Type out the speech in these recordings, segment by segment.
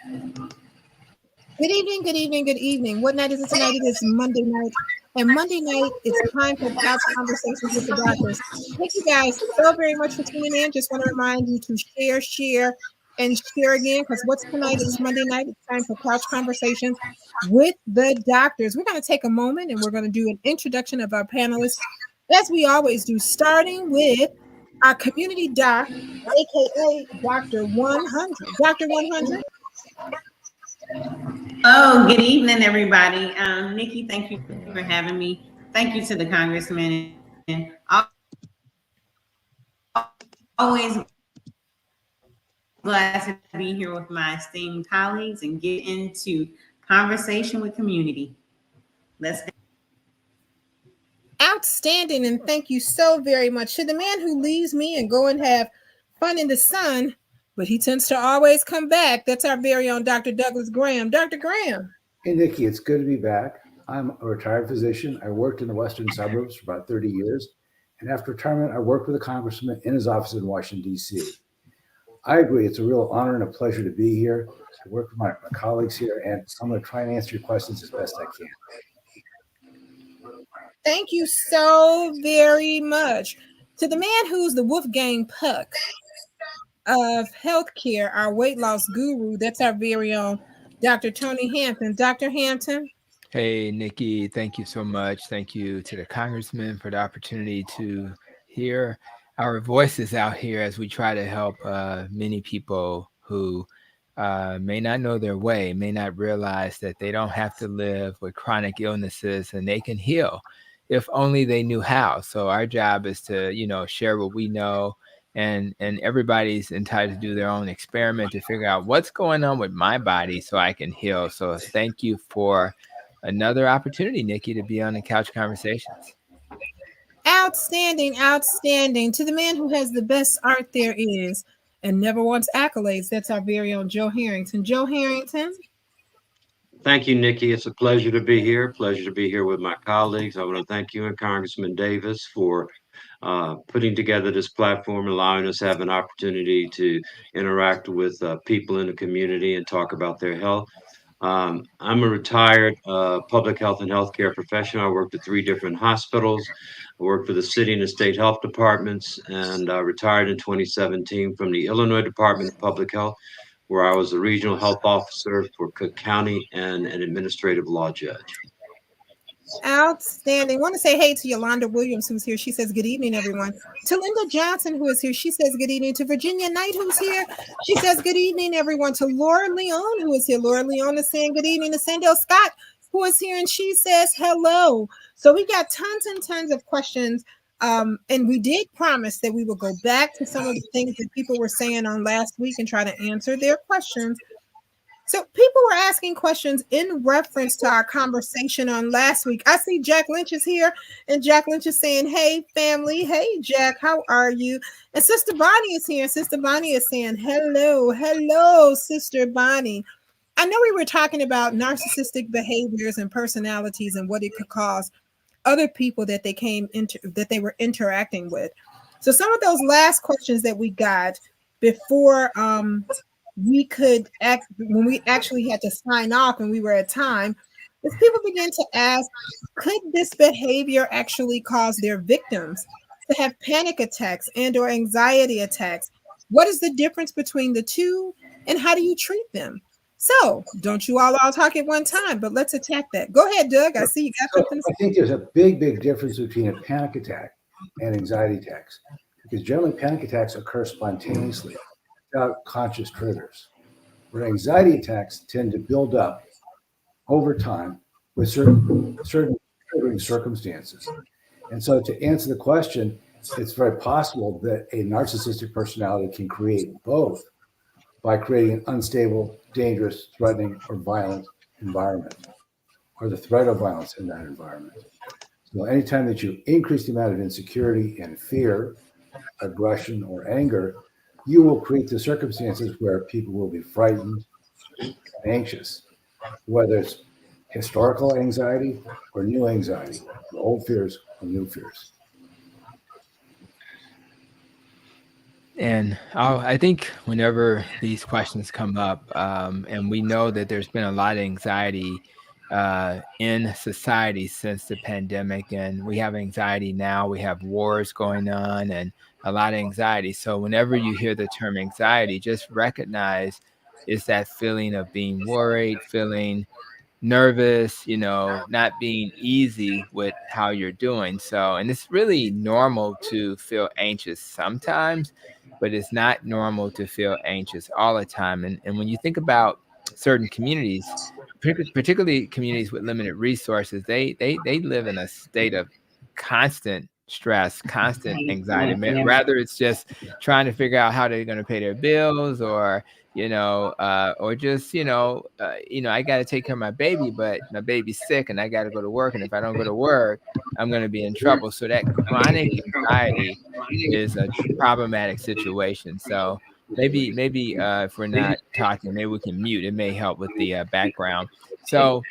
Good evening, good evening, good evening. What night is it tonight? It is Monday night. And Monday night, it's time for Couch Conversations with the Doctors. Thank you guys so very much for tuning in. Just want to remind you to share, and share again, because what's tonight? It's Monday night. It's time for Couch Conversations with the Doctors. We're going to take a moment and we're going to do an introduction of our panelists, as we always do, starting with our community doc, aka Dr. 100. Dr. 100. Oh, good evening, everybody. Nikki, thank you for having me. Thank you to the congressman. And always glad to be here with my esteemed colleagues and get into conversation with community. Let's go. Outstanding, and thank you so very much to the man who leaves me and go and have fun in the sun, but he tends to always come back. That's our very own Dr. Douglas Graham. Dr. Graham. Hey, Nikki, it's good to be back. I'm a retired physician. I worked in the western suburbs for about 30 years. And after retirement, I worked with a congressman in his office in Washington, D.C. I agree. It's a real honor and a pleasure to be here. I work with my colleagues here, and I'm going to try and answer your questions as best I can. Thank you so very much. To the man who's the Wolfgang Puck of healthcare, our weight loss guru, that's our very own Dr. Tony Hampton. Dr. Hampton. Hey, Nikki, thank you so much. Thank you to the congressman for the opportunity to hear our voices out here as we try to help many people who may not know their way, may not realize that they don't have to live with chronic illnesses and they can heal if only they knew how. So our job is to, share what we know, and everybody's entitled to do their own experiment to figure out what's going on with my body so I can heal. So thank you for another opportunity, Nikki, to be on the Couch Conversations. Outstanding, outstanding. To the man who has the best art there is and never wants accolades, that's our very own Joe Harrington. Joe Harrington. Thank you, Nikki. It's a pleasure to be here. Pleasure to be here with my colleagues. I want to thank you and Congressman Davis for putting together this platform, allowing us to have an opportunity to interact with people in the community and talk about their health. I'm a retired public health and healthcare professional. I worked at 3 different hospitals. I worked for the city and the state health departments, and I retired in 2017 from the Illinois Department of Public Health, where I was a regional health officer for Cook County and an administrative law judge. Outstanding. I want to say hey to Yolanda Williams, who's here. She says, good evening, everyone. To Linda Johnson, who is here, she says, good evening. To Virginia Knight, who's here, she says, good evening, everyone. To Laura Leon, who is here. Laura Leon is saying good evening. To Sandell Scott, who is here, and she says hello. So we got tons and tons of questions. And we did promise that we will go back to some of the things that people were saying on last week and try to answer their questions. So people were asking questions in reference to our conversation on last week. I see Jack Lynch is here, and Jack Lynch is saying, hey, family. Hey, Jack, how are you? And Sister Bonnie is here. Sister Bonnie is saying, hello, Sister Bonnie. I know we were talking about narcissistic behaviors and personalities and what it could cause other people that they were interacting with. So some of those last questions that we got before we could act, when we actually had to sign off and we were at time, is people began to ask, could this behavior actually cause their victims to have panic attacks and or anxiety attacks? What is the difference between the two, and how do you treat them? So don't you all talk at one time, but let's attack that. Go ahead, Doug. I see you got something. I think there's a big difference between a panic attack and anxiety attacks, because generally panic attacks occur spontaneously without conscious triggers, where anxiety attacks tend to build up over time with certain triggering circumstances. And so to answer the question, it's very possible that a narcissistic personality can create both by creating an unstable, dangerous, threatening, or violent environment, or the threat of violence in that environment. So anytime that you increase the amount of insecurity and fear, aggression, or anger, you will create the circumstances where people will be frightened and anxious, whether it's historical anxiety or new anxiety, old fears or new fears. And I think whenever these questions come up, and we know that there's been a lot of anxiety in society since the pandemic, and we have anxiety now, we have wars going on, and a lot of anxiety. So, whenever you hear the term anxiety, just recognize it's that feeling of being worried, feeling nervous, not being easy with how you're doing. So, and it's really normal to feel anxious sometimes, but it's not normal to feel anxious all the time. And when you think about certain communities, particularly communities with limited resources, they live in a state of constant stress, constant anxiety. Rather, it's just trying to figure out how they're going to pay their bills, or just, I got to take care of my baby, but my baby's sick and I got to go to work. And if I don't go to work, I'm going to be in trouble. So that chronic anxiety is a problematic situation. So maybe if we're not talking, maybe we can mute. It may help with the background. So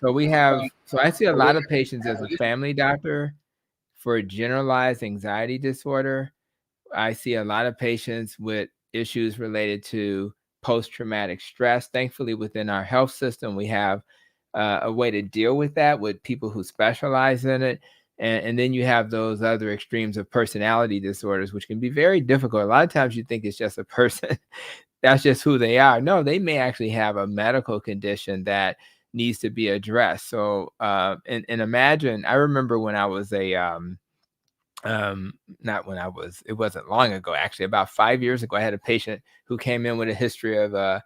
I see a lot of patients as a family doctor for generalized anxiety disorder. I see a lot of patients with issues related to post-traumatic stress. Thankfully, within our health system, we have a way to deal with that with people who specialize in it. And then you have those other extremes of personality disorders, which can be very difficult. A lot of times you think it's just a person, that's just who they are. No, they may actually have a medical condition that needs to be addressed. So, and imagine, I remember when I was not when I was, it wasn't long ago, actually, about 5 years ago, I had a patient who came in with a history of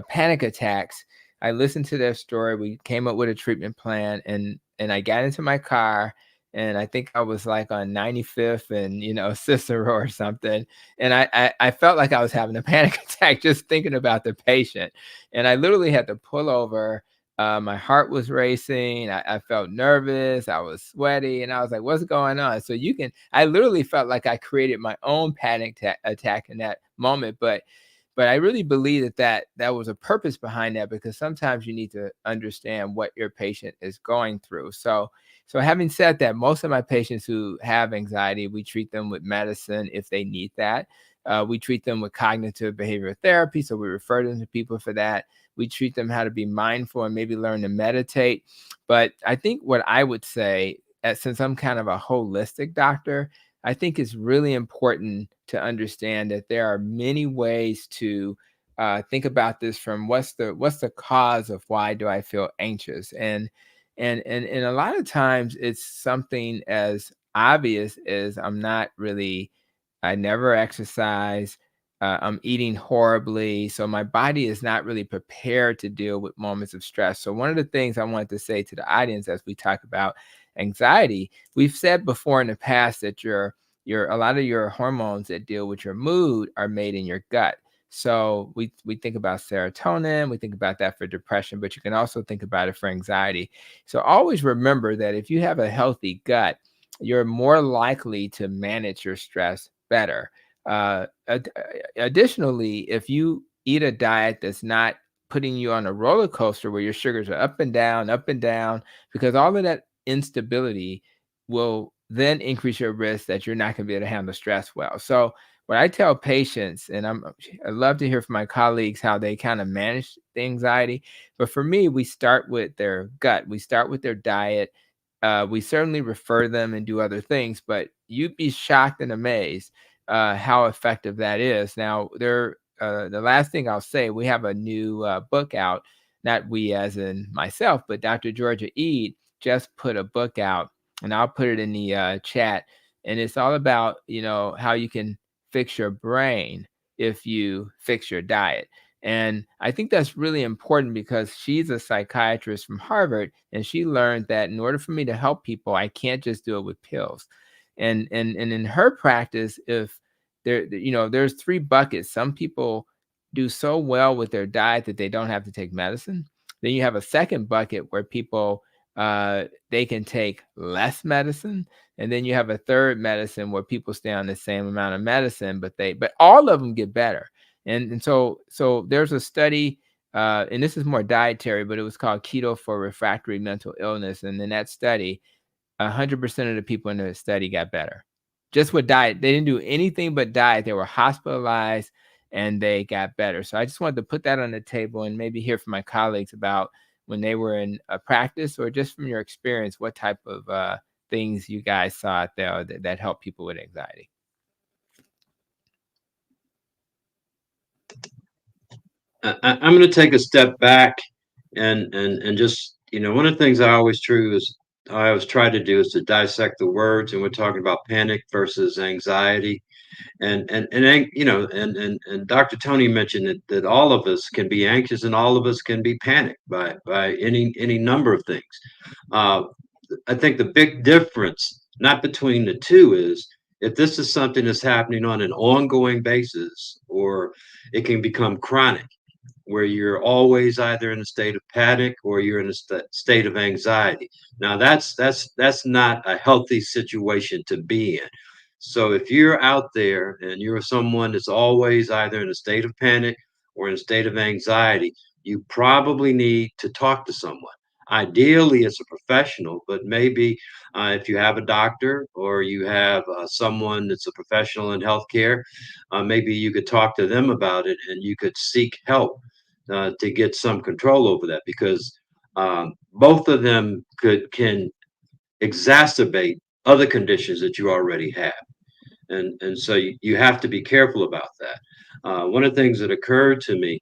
panic attacks. I listened to their story. We came up with a treatment plan, and I got into my car, and I think I was like on 95th and, Cicero or something. And I felt like I was having a panic attack just thinking about the patient. And I literally had to pull over. My heart was racing. I felt nervous. I was sweaty, and I was like, "What's going on?" So I literally felt like I created my own panic attack in that moment. But I really believe that was a purpose behind that, because sometimes you need to understand what your patient is going through. So having said that, most of my patients who have anxiety, we treat them with medicine if they need that. We treat them with cognitive behavioral therapy, so we refer them to people for that. We treat them how to be mindful and maybe learn to meditate. But I think what I would say, since I'm kind of a holistic doctor, I think it's really important to understand that there are many ways to think about this, from what's the cause of why do I feel anxious, and a lot of times it's something as obvious as I never exercise. I'm eating horribly. So my body is not really prepared to deal with moments of stress. So one of the things I wanted to say to the audience as we talk about anxiety, we've said before in the past that a lot of your hormones that deal with your mood are made in your gut. So we think about serotonin, we think about that for depression, but you can also think about it for anxiety. So always remember that if you have a healthy gut, you're more likely to manage your stress better. Additionally, if you eat a diet that's not putting you on a roller coaster where your sugars are up and down, because all of that instability will then increase your risk that you're not going to be able to handle stress well. So what I tell patients, and I love to hear from my colleagues how they kind of manage the anxiety, but for me, we start with their gut. We start with their diet. We certainly refer them and do other things, but you'd be shocked and amazed how effective that is. Now, the last thing I'll say, we have a new book out, not we as in myself, but Dr. Georgia Ede just put a book out, and I'll put it in the chat. And it's all about, how you can fix your brain if you fix your diet. And I think that's really important, because she's a psychiatrist from Harvard, and she learned that in order for me to help people, I can't just do it with pills. And in her practice, if there's 3 buckets. Some people do so well with their diet that they don't have to take medicine. Then you have a second bucket where people they can take less medicine, and then you have a third medicine where people stay on the same amount of medicine, but all of them get better. And so there's a study, and this is more dietary, but it was called Keto for Refractory Mental Illness, and in that study, 100% of the people in the study got better. just with diet. They didn't do anything but diet. They were hospitalized and they got better. So I just wanted to put that on the table and maybe hear from my colleagues about when they were in a practice, or just from your experience, what type of things you guys saw out there that help people with anxiety. I'm going to take a step back and just, one of the things I always try to do is to dissect the words, and we're talking about panic versus anxiety. And Dr. Tony mentioned that all of us can be anxious and all of us can be panicked by any number of things. I think the big difference, not between the two, is if this is something that's happening on an ongoing basis, or it can become chronic, where you're always either in a state of panic or you're in a state of anxiety. Now that's not a healthy situation to be in. So if you're out there and you're someone that's always either in a state of panic or in a state of anxiety, you probably need to talk to someone. Ideally, it's a professional, but maybe if you have a doctor or you have someone that's a professional in healthcare, maybe you could talk to them about it and you could seek help to get some control over that, because both of them can exacerbate other conditions that you already have. And so you have to be careful about that. One of the things that occurred to me,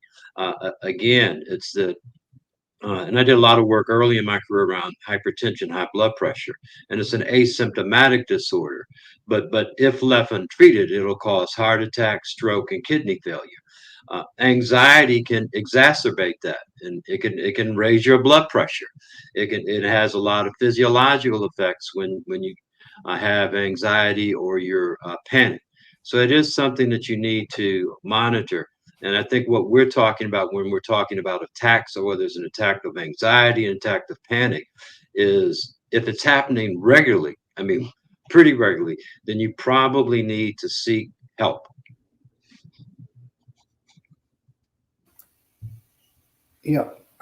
again, it's that, and I did a lot of work early in my career around hypertension, high blood pressure, and it's an asymptomatic disorder. But if left untreated, it'll cause heart attack, stroke, and kidney failure. Anxiety can exacerbate that, and it can raise your blood pressure. It has a lot of physiological effects when you have anxiety or you're panicked. So it is something that you need to monitor. And I think what we're talking about when we're talking about attacks, or whether it's an attack of anxiety, an attack of panic, is if it's happening regularly, I mean, pretty regularly, then you probably need to seek help.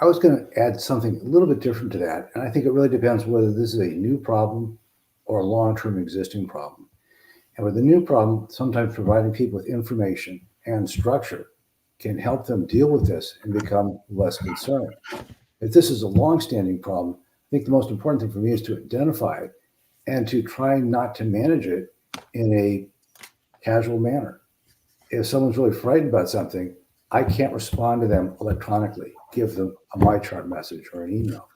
I was going to add something a little bit different to that. And I think it really depends whether this is a new problem or a long-term existing problem. And with the new problem, sometimes providing people with information and structure can help them deal with this and become less concerned. If this is a long-standing problem, I think the most important thing for me is to identify it and to try not to manage it in a casual manner. If someone's really frightened about something, I can't respond to them electronically, give them a MyChart message or an email.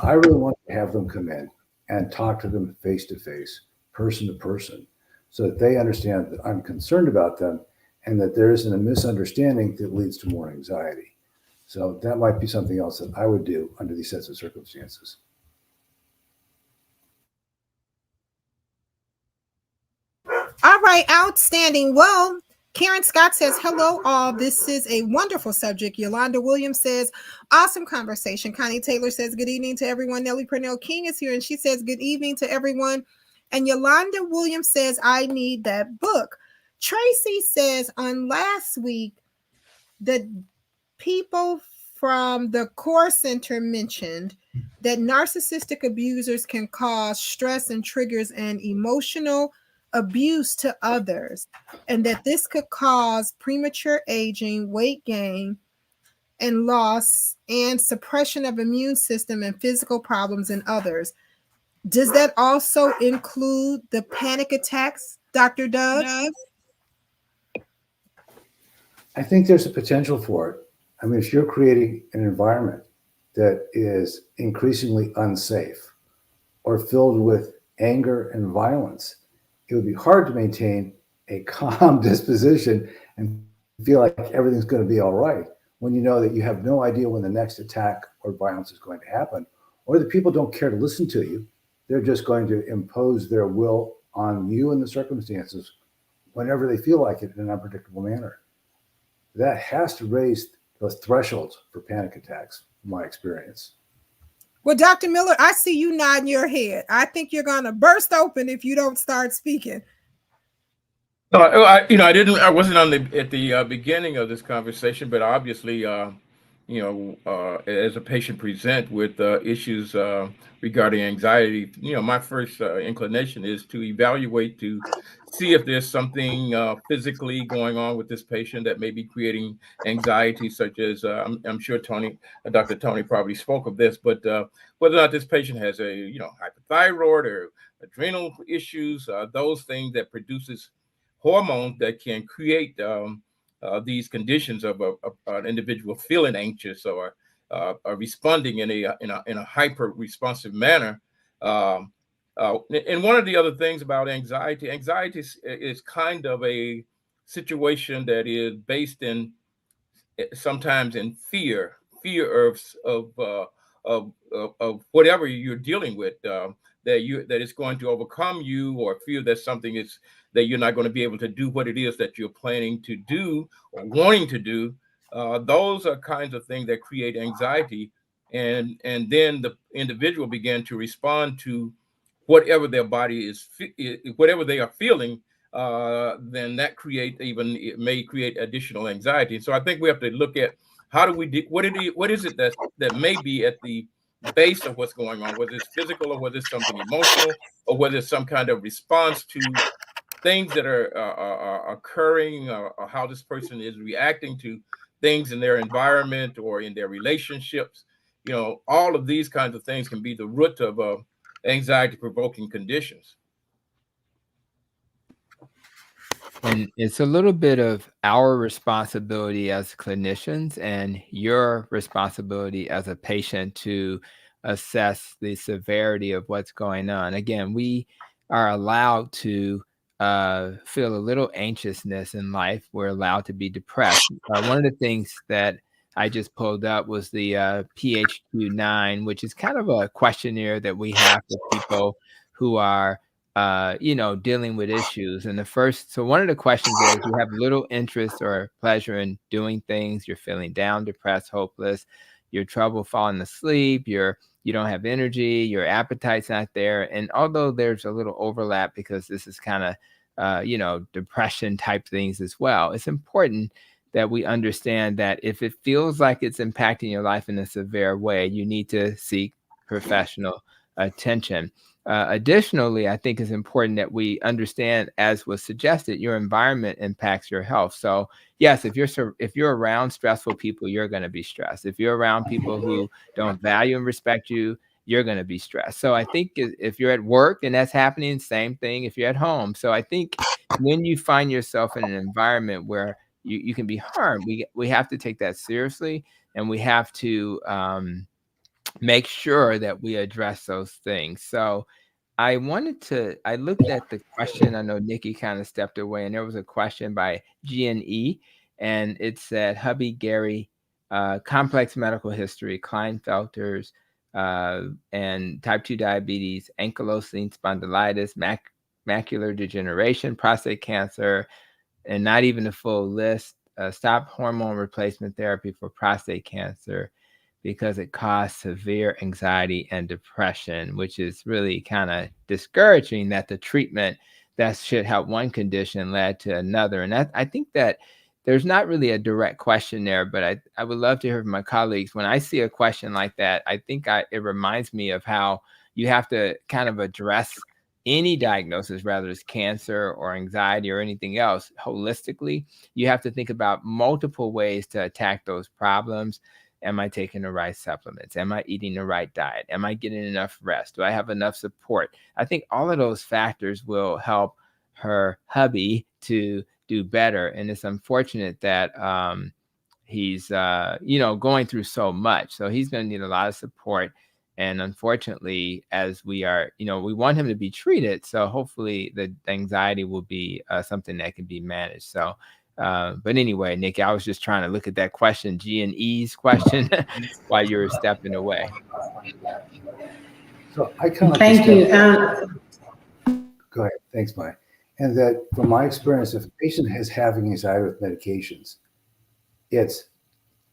I really want to have them come in and talk to them face to face, person to person, so that they understand that I'm concerned about them and that there isn't a misunderstanding that leads to more anxiety. So that might be something else that I would do under these sets of circumstances. All right, outstanding. Well, Karen Scott says, hello, all. This is a wonderful subject. Yolanda Williams says, awesome conversation. Connie Taylor says, good evening to everyone. Nellie Purnell King is here, and she says, good evening to everyone. And Yolanda Williams says, I need that book. Tracy says, on last week, the people from the Core Center mentioned that narcissistic abusers can cause stress and triggers and emotional abuse to others, and that this could cause premature aging, weight gain and loss, and suppression of immune system and physical problems in others. Does that also include the panic attacks, Dr. Doug? I think there's a potential for it. I mean, if you're creating an environment that is increasingly unsafe or filled with anger and violence, it would be hard to maintain a calm disposition and feel like everything's going to be all right when you know that you have no idea when the next attack or violence is going to happen, or the people don't care to listen to you. They're just going to impose their will on you and the circumstances whenever they feel like it in an unpredictable manner. That has to raise those thresholds for panic attacks, in my experience. Well, Dr. Miller, I see you nodding your head. I think you're going to burst open if you don't start speaking. I wasn't at the beginning of this conversation, but obviously, as a patient present with issues regarding anxiety, my first inclination is to evaluate to see if there's something physically going on with this patient that may be creating anxiety, such as I'm sure Dr. Tony probably spoke of this, but whether or not this patient has a hypothyroid or adrenal issues, those things that produces hormones that can create these conditions of an individual feeling anxious or responding in a hyper responsive manner. And one of the other things about anxiety is kind of a situation that is based in sometimes in fear of whatever you're dealing with, that it's going to overcome you, or fear that something is that you're not going to be able to do what it is that you're planning to do or wanting to do. Those are kinds of things that create anxiety, and then the individual began to respond to whatever their body is, whatever they are feeling. Then that it may create additional anxiety. So I think we have to look at how do we what is it that may be at the base of what's going on, whether it's physical or whether it's something emotional or whether it's some kind of response to things that are occurring, or how this person is reacting to things in their environment or in their relationships. All of these kinds of things can be the root of anxiety-provoking conditions. And it's a little bit of our responsibility as clinicians and your responsibility as a patient to assess the severity of what's going on. Again, we are allowed to feel a little anxiousness in life. We're allowed to be depressed. One of the things that I just pulled up was the PHQ-9, which is kind of a questionnaire that we have for people who are dealing with issues. And so one of the questions is, you have little interest or pleasure in doing things, you're feeling down, depressed, hopeless, you're trouble falling asleep, you don't have energy, your appetite's not there. And although there's a little overlap because this is kind of, depression type things as well, it's important that we understand that if it feels like it's impacting your life in a severe way, you need to seek professional attention. Additionally, I think it's important that we understand, as was suggested, your environment impacts your health. So yes, if you're around stressful people, you're going to be stressed. If you're around people who don't value and respect you, you're going to be stressed. So I think if you're at work and that's happening, same thing if you're at home. So I think when you find yourself in an environment where you can be harmed, we have to take that seriously, and we have to make sure that we address those things. So I looked at the question. I know Nikki kind of stepped away, and there was a question by G&E, and it said, hubby Gary, complex medical history, Klinefelter's, and type 2 diabetes, ankylosing spondylitis, macular degeneration, prostate cancer, and not even a full list. Stop hormone replacement therapy for prostate cancer because it caused severe anxiety and depression, which is really kind of discouraging that the treatment that should help one condition led to another. And I think that there's not really a direct question there, but I would love to hear from my colleagues. When I see a question like that, I think it reminds me of how you have to kind of address any diagnosis, whether it's cancer or anxiety or anything else, holistically. You have to think about multiple ways to attack those problems. Am I taking the right supplements? Am I eating the right diet? Am I getting enough rest? Do I have enough support? I think all of those factors will help her hubby to do better. And it's unfortunate that he's going through so much. So he's going to need a lot of support. And unfortunately, as we are, we want him to be treated. So hopefully the anxiety will be something that can be managed. So but anyway, Nikki, I was just trying to look at that question, G&E's question, while you were stepping away. So I kind of Thank you. Go ahead. Thanks, Mike. And that from my experience, if a patient is having anxiety with medications, it's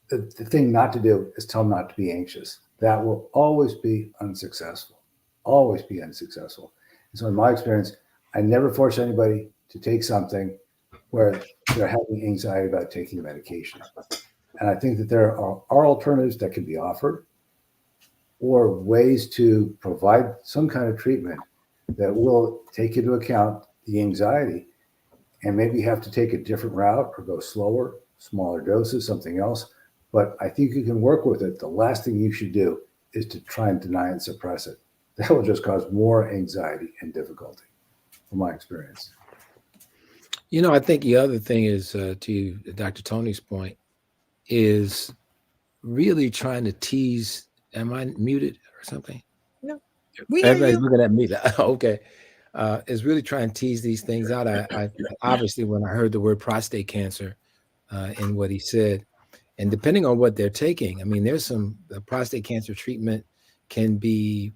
the thing not to do is tell them not to be anxious. That will always be unsuccessful. Always be unsuccessful. And so in my experience, I never force anybody to take something where they're having anxiety about taking the medication. And I think that there are alternatives that can be offered or ways to provide some kind of treatment that will take into account the anxiety and maybe have to take a different route or go slower, smaller doses, something else. But I think you can work with it. The last thing you should do is to try and deny and suppress it. That will just cause more anxiety and difficulty, from my experience. You know, I think the other thing is, to Dr. Tony's point, is really trying to tease. Am I muted or something? No, we hear Everybody's you. looking at me. Okay. Is really trying to tease these things out. I obviously, when I heard the word prostate cancer in what he said, and depending on what they're taking, I mean, the prostate cancer treatment can be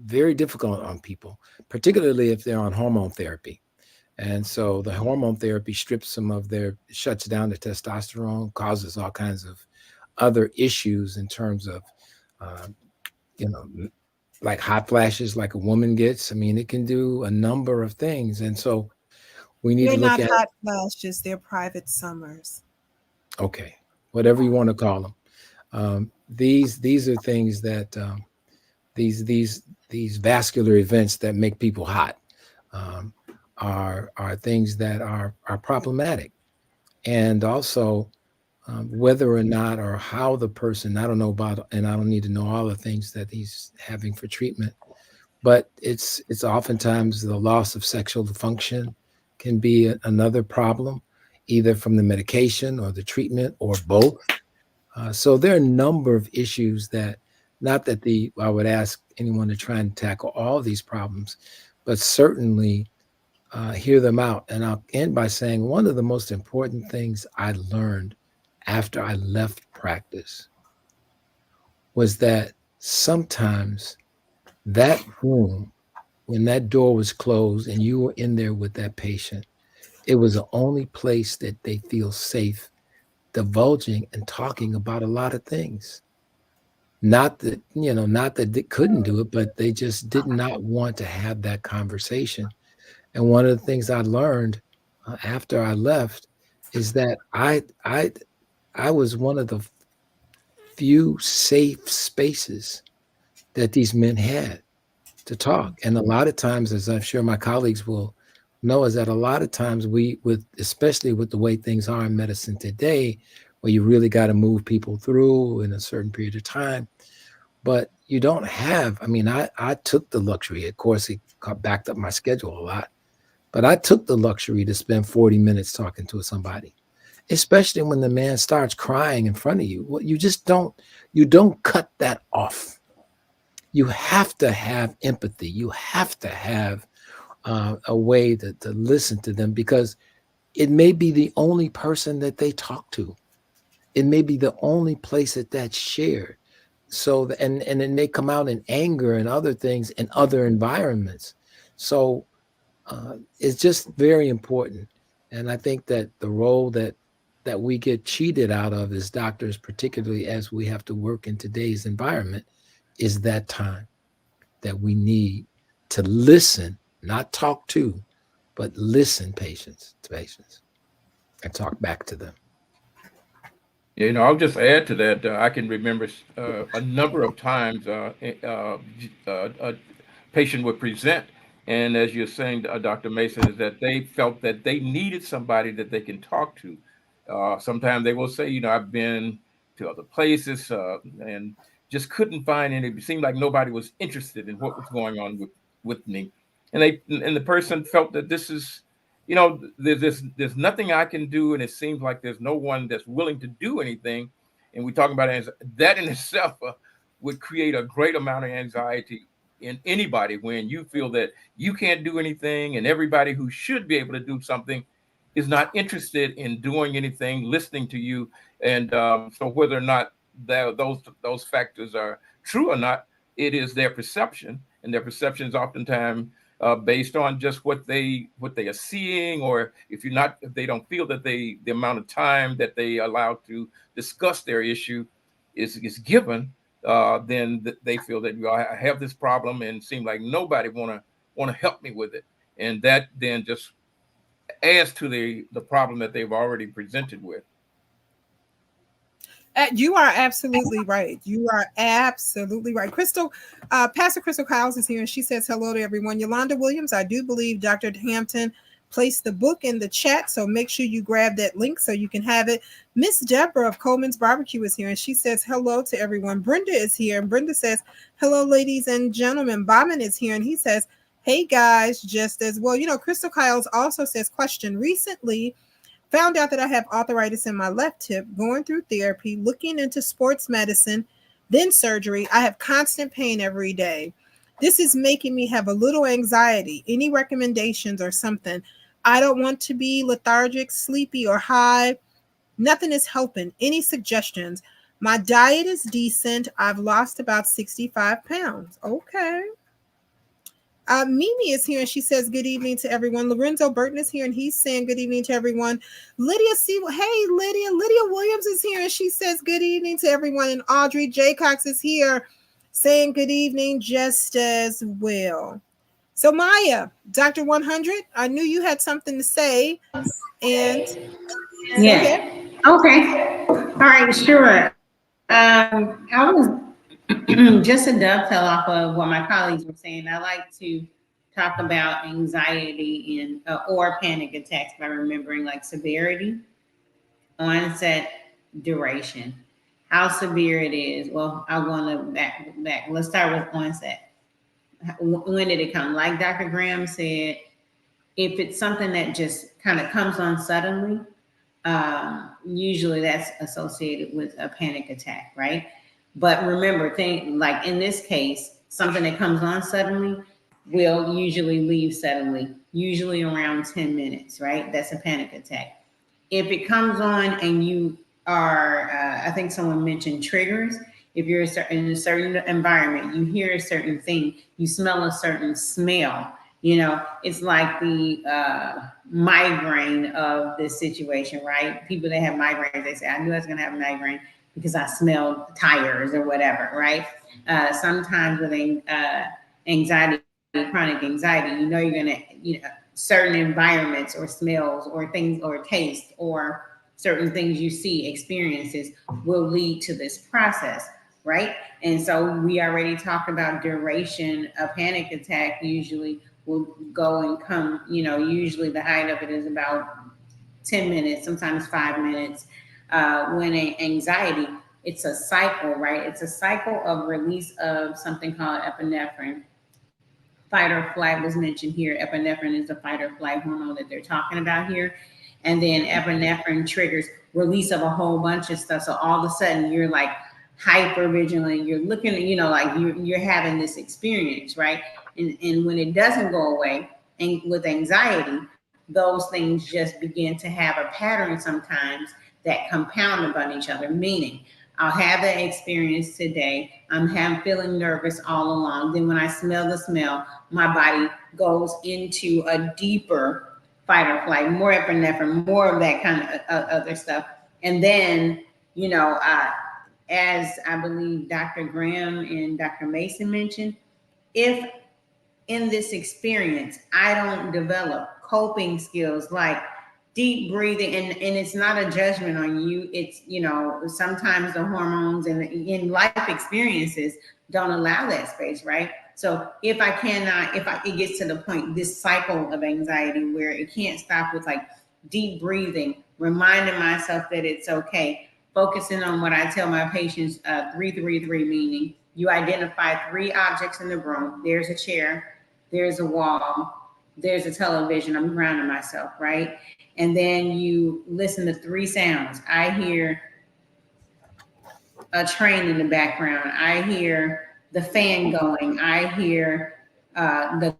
very difficult on people, particularly if they're on hormone therapy. And so the hormone therapy shuts down the testosterone, causes all kinds of other issues in terms of, you know, like hot flashes like a woman gets. I mean, it can do a number of things. And so we need They're to look not at, hot flashes, they're private summers. okay, whatever you want to call them. These are things that, these vascular events that make people hot are things that are problematic. And also whether or not or how the person, I don't know about, and I don't need to know all the things that he's having for treatment, but it's oftentimes the loss of sexual function can be another problem, either from the medication or the treatment or both. So there are a number of issues that, not that I would ask anyone to try and tackle all these problems, but certainly hear them out. And I'll end by saying one of the most important things I learned after I left practice was that sometimes that room, when that door was closed and you were in there with that patient, it was the only place that they feel safe divulging and talking about a lot of things. Not that they couldn't do it, but they just did not want to have that conversation. And one of the things I learned after I left is that I was one of the few safe spaces that these men had to talk. And a lot of times, as I'm sure my colleagues will know, is that a lot of times especially with the way things are in medicine today, where you really got to move people through in a certain period of time. But you don't have, I mean, I took the luxury, of course, it backed up my schedule a lot, but I took the luxury to spend 40 minutes talking to somebody, especially when the man starts crying in front of you. Well, you don't cut that off. You have to have empathy. You have to have a way to listen to them, because it may be the only person that they talk to. It may be the only place that's shared. So, and it may come out in anger and other things in other environments. So it's just very important. And I think that the role that we get cheated out of as doctors, particularly as we have to work in today's environment, is that time that we need to listen, not talk to, but listen to patients and talk back to them. You know, I'll just add to that. I can remember a number of times a patient would present, and as you're saying, Dr. Mason, is that they felt that they needed somebody that they can talk to. Sometimes they will say, you know, I've been to other places and just couldn't find any. It seemed like nobody was interested in what was going on with me, and the person felt that this is, you know, there's nothing I can do, and it seems like there's no one that's willing to do anything. And we talk about that in itself would create a great amount of anxiety in anybody when you feel that you can't do anything, and everybody who should be able to do something is not interested in doing anything, listening to you. And so whether or not those factors are true or not, it is their perception, and their perception is oftentimes based on just what they are seeing, or if they don't feel that the amount of time that they allow to discuss their issue is given, then they feel that I have this problem and seem like nobody want to help me with it, and that then just adds to the problem that they've already presented with. You are absolutely right. You are absolutely right. Crystal, Pastor Crystal Kyles is here, and she says hello to everyone. Yolanda Williams, I do believe Dr. Hampton placed the book in the chat, so make sure you grab that link so you can have it. Miss Deborah of Coleman's Barbecue is here, and she says hello to everyone. Brenda is here, and Brenda says hello, ladies and gentlemen. Bauman is here, and he says, hey guys, just as well. You know, Crystal Kyles also says, question, recently found out that I have arthritis in my left hip, going through therapy, looking into sports medicine, then surgery. I have constant pain every day. This is making me have a little anxiety. Any recommendations or something? I don't want to be lethargic, sleepy, or high. Nothing is helping. Any suggestions? My diet is decent. I've lost about 65 pounds. Okay. Mimi is here and she says good evening to everyone. Lorenzo Burton is here and he's saying good evening to everyone. Lydia hey Lydia Williams is here and she says good evening to everyone. And Audrey Jaycox is here saying good evening just as well. So Maya, Dr. 100, I knew you had something to say. And yeah, okay, all right, sure. I was just to dovetail off of what my colleagues were saying, I like to talk about anxiety and or panic attacks by remembering like severity, onset, duration, how severe it is. Well, I want to back. Let's start with onset. When did it come? Like Dr. Graham said, if it's something that just kind of comes on suddenly, usually that's associated with a panic attack, right? But remember, like in this case, something that comes on suddenly will usually leave suddenly, usually around 10 minutes, right? That's a panic attack. If it comes on and you are, I think someone mentioned triggers. If you're in a certain environment, you hear a certain thing, you smell a certain smell, you know, it's like the migraine of this situation, right? People that have migraines, they say, I knew I was going to have a migraine because I smelled tires or whatever, right? Sometimes with anxiety, chronic anxiety, you know you're gonna, certain environments or smells or things or taste or certain things you see, experiences will lead to this process, right? And so we already talked about duration. A panic attack usually will go and come, usually the height of it is about 10 minutes, sometimes 5 minutes. When anxiety, it's a cycle, right? It's a cycle of release of something called epinephrine. Fight or flight was mentioned here. Epinephrine is the fight or flight hormone that they're talking about here. And then epinephrine triggers release of a whole bunch of stuff. So all of a sudden you're like hyper vigilant. You're looking, like you're having this experience, right? And when it doesn't go away, and with anxiety, those things just begin to have a pattern sometimes that compound upon each other, meaning I'll have that experience today. I'm feeling nervous all along. Then when I smell the smell, my body goes into a deeper fight or flight, more epinephrine, more of that kind of other stuff. And then, as I believe Dr. Graham and Dr. Mason mentioned, if in this experience, I don't develop coping skills like deep breathing, and it's not a judgment on you. It's, sometimes the hormones and in life experiences don't allow that space, right? So if it gets to the point, this cycle of anxiety where it can't stop with like deep breathing, reminding myself that it's okay, focusing on what I tell my patients, 3-3-3, meaning you identify 3 objects in the room. There's a chair, there's a wall, there's a television. I'm grounding myself, right? And then you listen to 3 sounds. I hear a train in the background. I hear the fan going. I hear the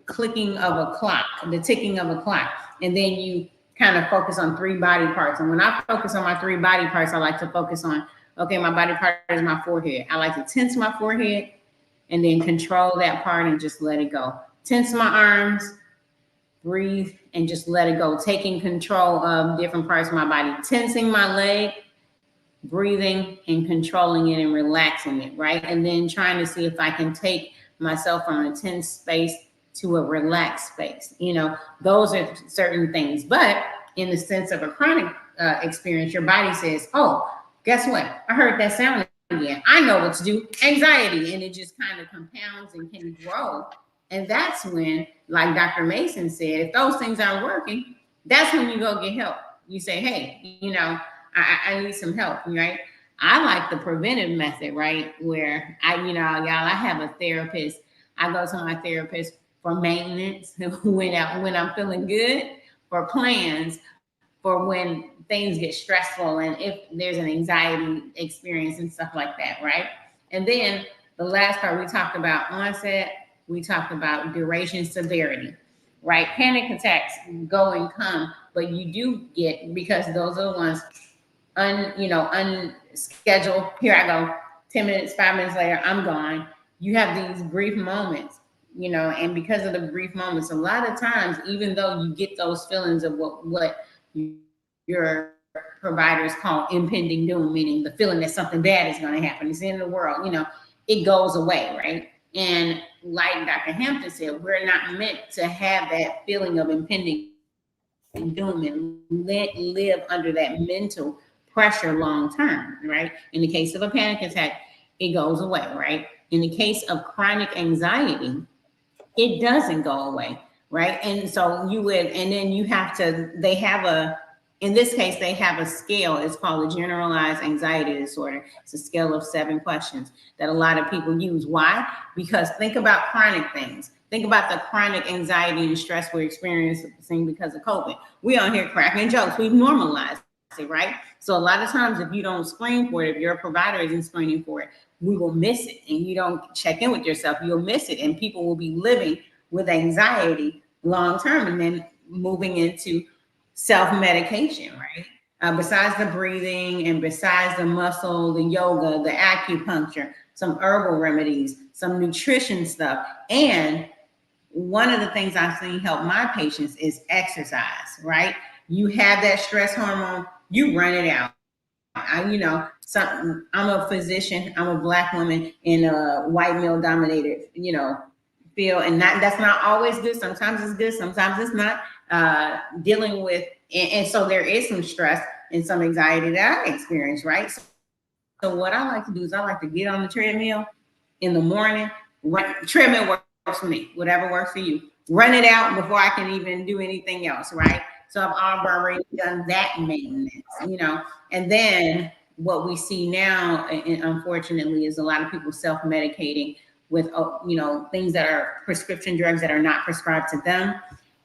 clicking of a clock, the ticking of a clock. And then you kind of focus on 3 body parts. And when I focus on my 3 body parts, I like to focus on, okay, my body part is my forehead. I like to tense my forehead and then control that part and just let it go. Tense my arms, breathe, and just let it go. Taking control of different parts of my body. Tensing my leg, breathing and controlling it and relaxing it, right? And then trying to see if I can take myself from a tense space to a relaxed space. Those are certain things. But in the sense of a chronic experience, your body says, oh, guess what? I heard that sound again. I know what to do. Anxiety. And it just kind of compounds and can grow. And that's when, like Dr. Mason said, if those things aren't working, that's when you go get help. You say, hey, you know, I need some help, right? I like the preventive method, right? Where y'all, I have a therapist. I go to my therapist for maintenance when I'm feeling good, for plans, for when things get stressful and if there's an anxiety experience and stuff like that, right? And then the last part, we talked about onset, we talked about duration, severity, right? Panic attacks go and come, but you do get, because those are the ones unscheduled. Here I go, 10 minutes, 5 minutes later, I'm gone. You have these brief moments, and because of the brief moments, a lot of times, even though you get those feelings of what your providers call impending doom, meaning the feeling that something bad is going to happen, it's the end of the world, it goes away, right? And like Dr. Hampton said, we're not meant to have that feeling of impending doom and live under that mental pressure long term, right? In the case of a panic attack, it goes away, right? In the case of chronic anxiety, it doesn't go away, right? And so in this case, they have a scale. It's called a generalized anxiety disorder. It's a scale of 7 questions that a lot of people use. Why? Because think about chronic things. Think about the chronic anxiety and stress we're experiencing because of COVID. We on here cracking jokes. We've normalized it, right? So a lot of times, if you don't screen for it, if your provider isn't screening for it, we will miss it. And you don't check in with yourself, you'll miss it. And people will be living with anxiety long term and then moving into self-medication, right? Besides the breathing and besides the muscle, the yoga, the acupuncture, some herbal remedies, some nutrition stuff. And one of the things I've seen help my patients is exercise, right? You have that stress hormone, you run it out. I'm a physician, I'm a Black woman in a white male dominated, field. And that's not always good. Sometimes it's good, sometimes it's not. Dealing with, and so there is some stress and some anxiety that I experience, right? So what I like to do is I like to get on the treadmill in the morning. Treadmill works for me, whatever works for you. Run it out before I can even do anything else, right? So I've already done that maintenance, and then what we see now, and unfortunately, is a lot of people self-medicating with, things that are prescription drugs that are not prescribed to them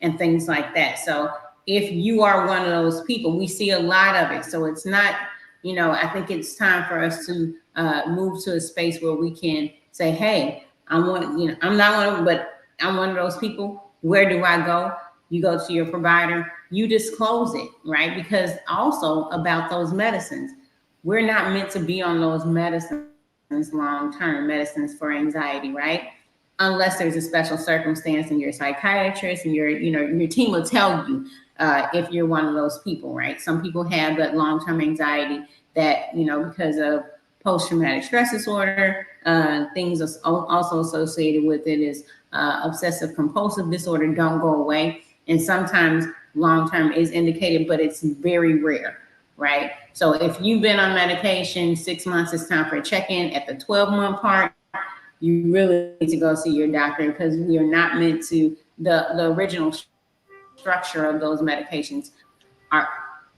and things like that. So if you are one of those people, we see a lot of it. So it's not, I think it's time for us to move to a space where we can say, hey, I'm not one of them, but I'm one of those people. Where do I go? You go to your provider, you disclose it, right? Because also about those medicines, we're not meant to be on those medicines long-term, medicines for anxiety, right? Unless there's a special circumstance and you're a psychiatrist and your team will tell you if you're one of those people, right? Some people have that long-term anxiety that, because of post-traumatic stress disorder, things also associated with it is obsessive compulsive disorder don't go away. And sometimes long-term is indicated, but it's very rare, right? So if you've been on medication 6 months, it's time for a check-in. At the 12-month part, you really need to go see your doctor, because we are not meant to, the original structure of those medications are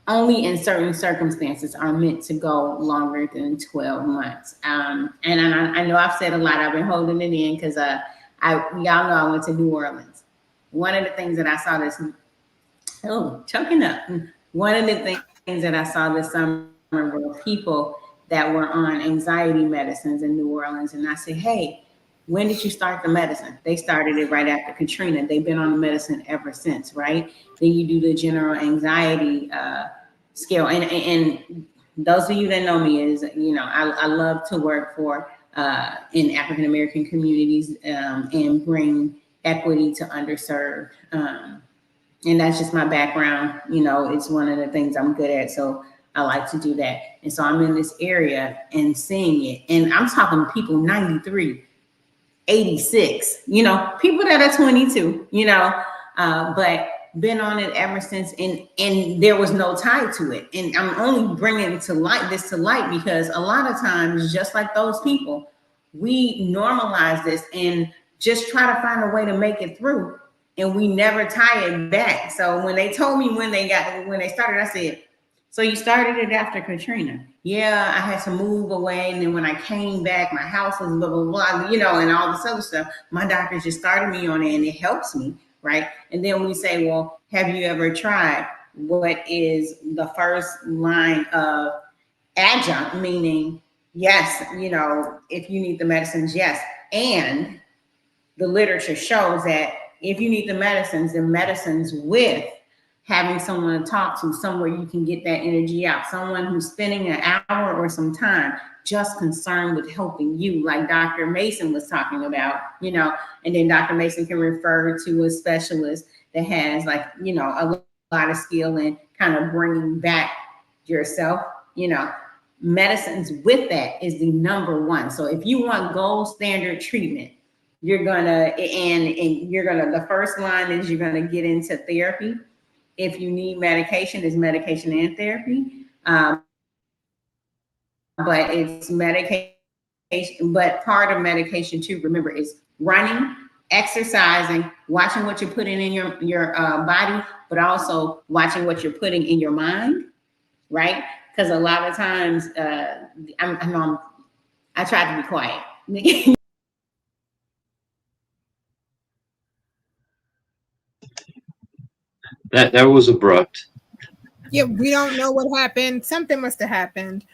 only in certain circumstances are meant to go longer than 12 months. And I know I've said a lot, I've been holding it in because y'all know I went to New Orleans. One of the things that I saw choking up. One of the things that I saw this summer were people that were on anxiety medicines in New Orleans. And I said, hey, when did you start the medicine? They started it right after Katrina. They've been on the medicine ever since, right? Then you do the general anxiety scale. And those of you that know me is, I love to work for in African-American communities and bring equity to underserved. And that's just my background. It's one of the things I'm good at. So I like to do that. And so I'm in this area and seeing it. And I'm talking people 93, 86, people that are 22, but been on it ever since, and there was no tie to it. And I'm only bringing this to light because a lot of times, just like those people, we normalize this and just try to find a way to make it through, and we never tie it back. So when they told me when they started, I said, so you started it after Katrina? Yeah, I had to move away, and then when I came back, my house was blah blah blah, you know, and all this other stuff. My doctor just started me on it, and it helps me, right? And then we say, well, have you ever tried what is the first line of adjunct? Meaning, yes, you know, if you need the medicines, yes, and the literature shows that if you need the medicines with having someone to talk to, somewhere you can get that energy out, someone who's spending an hour or some time just concerned with helping you, like Dr. Mason was talking about, you know, and then Dr. Mason can refer to a specialist that has, like, you know, a lot of skill in kind of bringing back yourself, you know. Medicines with that is the number one. So if you want gold standard treatment, you're gonna, the first line is you're gonna get into therapy. If you need medication, it's medication and therapy. But it's medication, but part of medication too, remember, is running, exercising, watching what you're putting in your body, but also watching what you're putting in your mind, right? Because a lot of times, I try to be quiet. That was abrupt. Yeah, we don't know what happened. Something must have happened.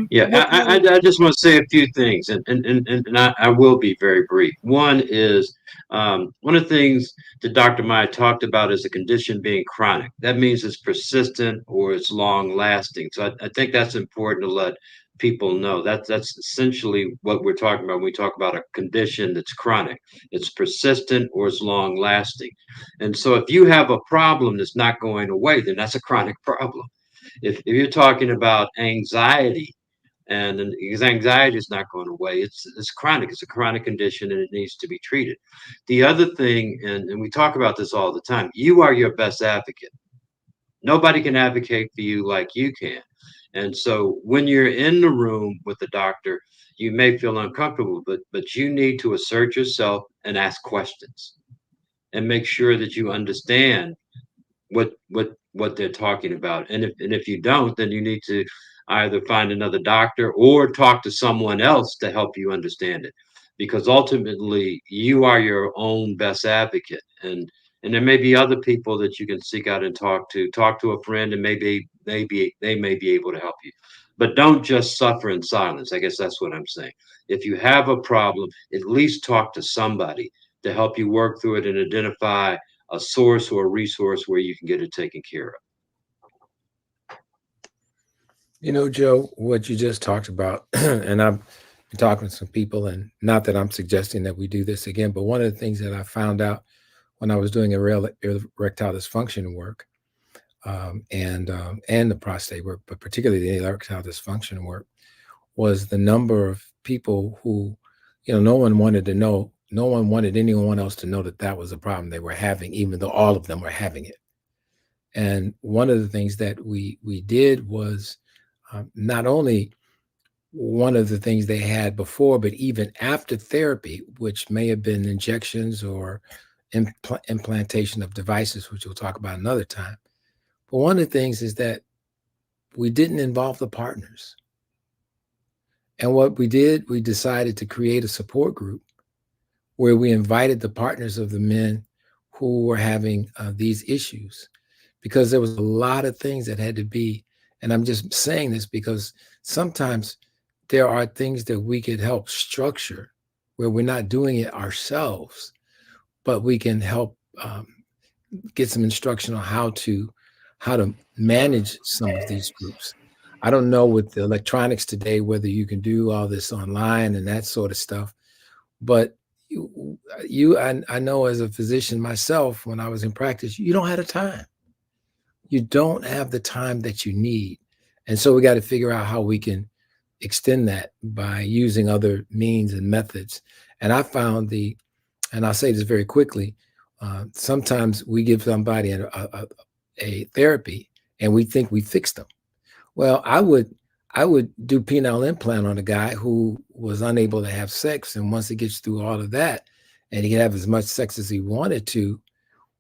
Yeah, I just want to say a few things, and I will be very brief. One is one of the things that Dr. Maya talked about is a condition being chronic. That means it's persistent or it's long lasting. So I think that's important to let people know. That's essentially what we're talking about when we talk about a condition that's chronic. It's persistent or it's long lasting. And so if you have a problem that's not going away, then that's a chronic problem. If you're talking about anxiety, and because anxiety is not going away, it's chronic. It's a chronic condition, and it needs to be treated. The other thing, and we talk about this all the time, you are your best advocate. Nobody can advocate for you like you can. And so when you're in the room with the doctor, you may feel uncomfortable, but you need to assert yourself and ask questions and make sure that you understand what they're talking about. And if you don't, then you need to either find another doctor or talk to someone else to help you understand it, because ultimately you are your own best advocate. And there may be other people that you can seek out and talk to a friend, and maybe they may be able to help you. But don't just suffer in silence. I guess that's what I'm saying. If you have a problem, at least talk to somebody to help you work through it and identify a source or a resource where you can get it taken care of. You know, Joe, what you just talked about, and I've been talking to some people, and not that I'm suggesting that we do this again, but one of the things that I found out when I was doing erectile dysfunction work, and the prostate work, but particularly the erectile dysfunction work, was the number of people who, you know, no one wanted anyone else to know that that was a problem they were having, even though all of them were having it. And one of the things that we did was not only one of the things they had before, but even after therapy, which may have been injections or implantation of devices, which we'll talk about another time. But one of the things is that we didn't involve the partners. And what we did, we decided to create a support group where we invited the partners of the men who were having these issues, because there was a lot of things that had to be, and I'm just saying this because sometimes there are things that we could help structure where we're not doing it ourselves, but we can help get some instruction on how to manage some of these groups. I don't know with the electronics today whether you can do all this online and that sort of stuff, but I know as a physician myself, when I was in practice, you don't have the time. You don't have the time that you need. And so we got to figure out how we can extend that by using other means and methods. And I found and I'll say this very quickly, Sometimes we give somebody a therapy and we think we fixed them. Well, I would do penile implant on a guy who was unable to have sex, and once he gets through all of that, and he can have as much sex as he wanted to.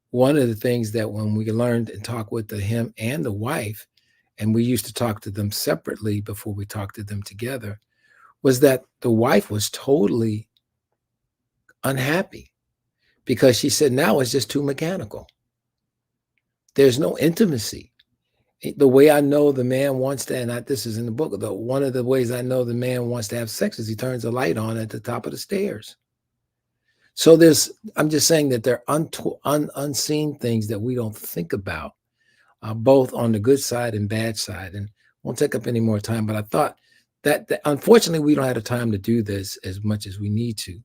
One of the things that when we learned and talked with him and the wife, and we used to talk to them separately before we talked to them together, was that the wife was totally unhappy because she said, now it's just too mechanical. There's no intimacy. The way I know the man wants to, and this is in the book, one of the ways I know the man wants to have sex is he turns the light on at the top of the stairs. So I'm just saying that there are unseen things that we don't think about, both on the good side and bad side. And won't take up any more time, but I thought that unfortunately we don't have the time to do this as much as we need to.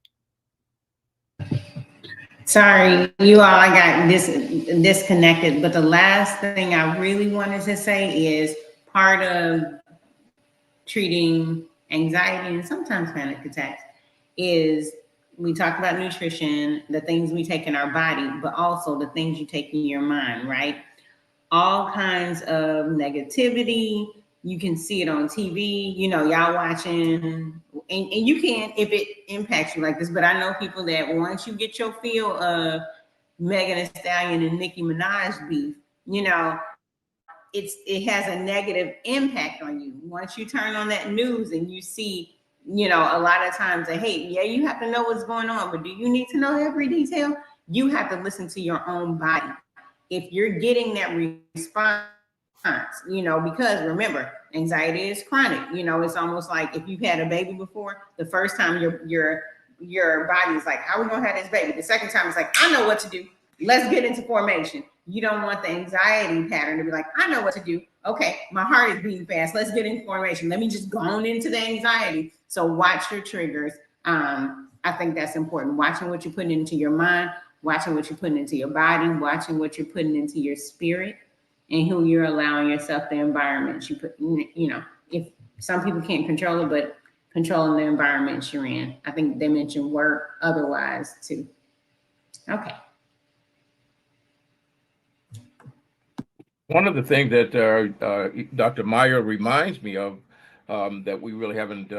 Sorry, you all, I got disconnected, but the last thing I really wanted to say is part of treating anxiety and sometimes panic attacks is we talk about nutrition, the things we take in our body, but also the things you take in your mind, right? All kinds of negativity. You can see it on TV, y'all watching, and you can, if it impacts you like this, but I know people that once you get your feel of Megan Thee Stallion and Nicki Minaj beef, it has a negative impact on you. Once you turn on that news and you see, a lot of times they hate, yeah, you have to know what's going on, but do you need to know every detail? You have to listen to your own body. If you're getting that response, because remember, anxiety is chronic. It's almost like if you've had a baby before, the first time your body is like, how are we gonna have this baby? The second time it's like, I know what to do. Let's get into formation. You don't want the anxiety pattern to be like, I know what to do. Okay, my heart is beating fast. Let's get into formation. Let me just go on into the anxiety. So watch your triggers. I think that's important. Watching what you're putting into your mind, watching what you're putting into your body, watching what you're putting into your spirit, and who you're allowing yourself, the environment you put, if some people can't control it, but controlling the environment you're in. I think they mentioned work otherwise too. Okay. One of the things that Dr. Meyer reminds me of that we really haven't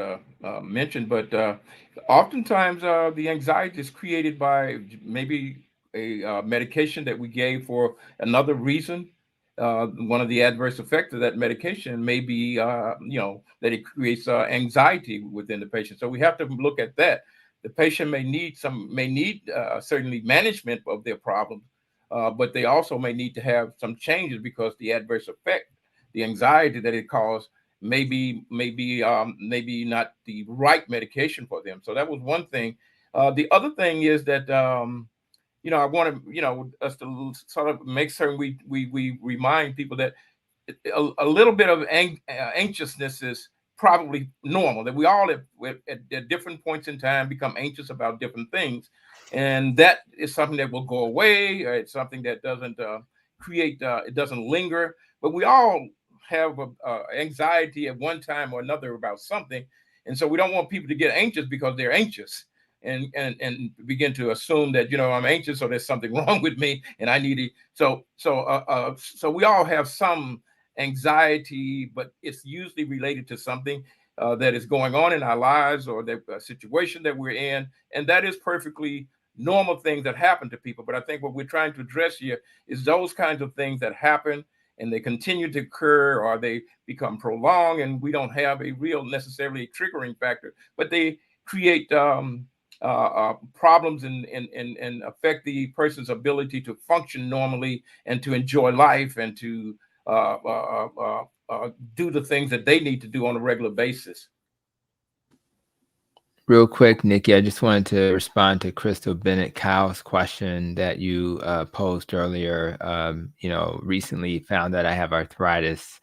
mentioned, but oftentimes the anxiety is created by maybe a medication that we gave for another reason. One of the adverse effects of that medication may be, that it creates anxiety within the patient. So we have to look at that. The patient may need certainly management of their problems, but they also may need to have some changes because the adverse effect, the anxiety that it caused, maybe not the right medication for them. So that was one thing. The other thing is that I want to us to sort of make certain we remind people that a little bit of anxiousness is probably normal, that we all at different points in time become anxious about different things, and that is something that will go away. It's something that doesn't it doesn't linger, but we all have anxiety at one time or another about something, and so we don't want people to get anxious because they're anxious and begin to assume that I'm anxious, so there's something wrong with me and I need it. So we all have some anxiety, but it's usually related to something that is going on in our lives or the situation that we're in, and that is perfectly normal things that happen to people. But I think what we're trying to address here is those kinds of things that happen and they continue to occur or they become prolonged, and we don't have a real necessarily triggering factor, but they create problems and affect the person's ability to function normally and to enjoy life and to do the things that they need to do on a regular basis. Real quick, Nikki, I just wanted to respond to Crystal Bennett Cow's question that you posed earlier. Recently found that I have arthritis,